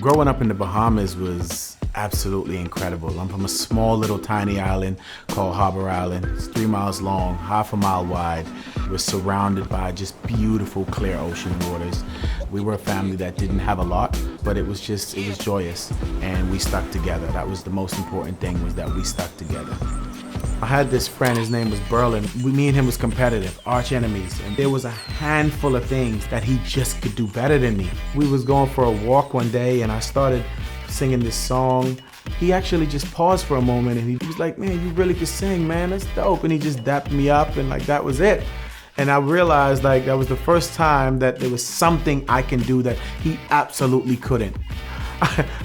Growing up in the Bahamas was absolutely incredible. I'm from a small little tiny island called Harbor Island. It's 3 miles long, half a mile wide. We're surrounded by just beautiful, clear ocean waters. We were a family that didn't have a lot, but it was joyous, and we stuck together. That was the most important thing, was that we stuck together. I had this friend, his name was Berlin. Me and him was competitive, arch enemies, and there was a handful of things that he just could do better than me. We was going for a walk one day and I started singing this song. He actually just paused for a moment and he was like, "Man, you really could sing, man, that's dope." And he just dapped me up and that was it. And I realized that was the first time that there was something I can do that he absolutely couldn't.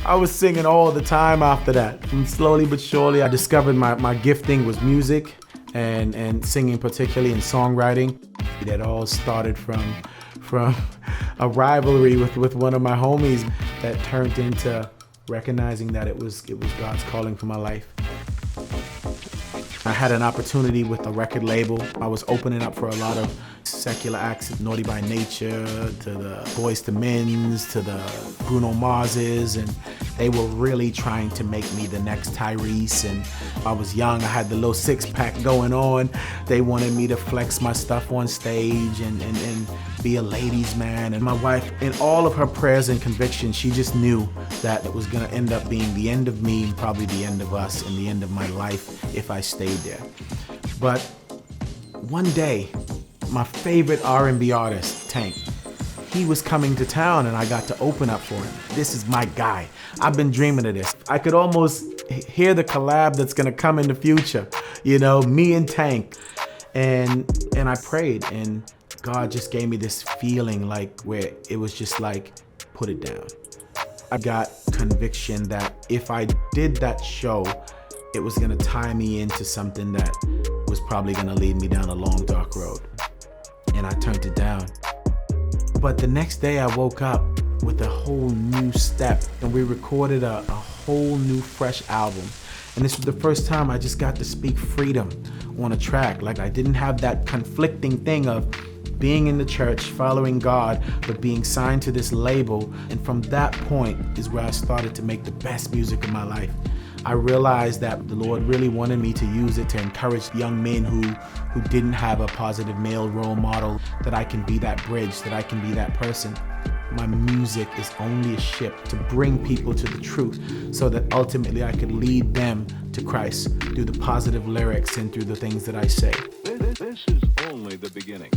I was singing all the time after that. And slowly but surely, I discovered my gifting was music and singing, particularly in songwriting. It all started from a rivalry with one of my homies that turned into recognizing that it was God's calling for my life. I had an opportunity with a record label. I was opening up for a lot of secular acts, Naughty by Nature, to the Boyz II Men's, to the Bruno Marses, and they were really trying to make me the next Tyrese. And I was young, I had the little six-pack going on. They wanted me to flex my stuff on stage and be a ladies' man. And my wife, in all of her prayers and conviction, she just knew that it was gonna end up being the end of me, and probably the end of us, and the end of my life if I stayed there. But one day, my favorite R&B artist, Tank, he was coming to town and I got to open up for him. This is my guy. I've been dreaming of this. I could almost hear the collab that's gonna come in the future, me and Tank. And I prayed, and God just gave me this feeling where it was just put it down. I got conviction that if I did that show, it was gonna tie me into something that was probably gonna lead me down a long, dark road. And I turned it down. But the next day I woke up with a whole new step, and we recorded a whole new, fresh album. And this was the first time I just got to speak freedom on a track. I didn't have that conflicting thing of being in the church, following God, but being signed to this label. And from that point is where I started to make the best music of my life. I realized that the Lord really wanted me to use it to encourage young men who didn't have a positive male role model, that I can be that bridge, that I can be that person. My music is only a ship to bring people to the truth, so that ultimately I could lead them to Christ through the positive lyrics and through the things that I say. This is only the beginning.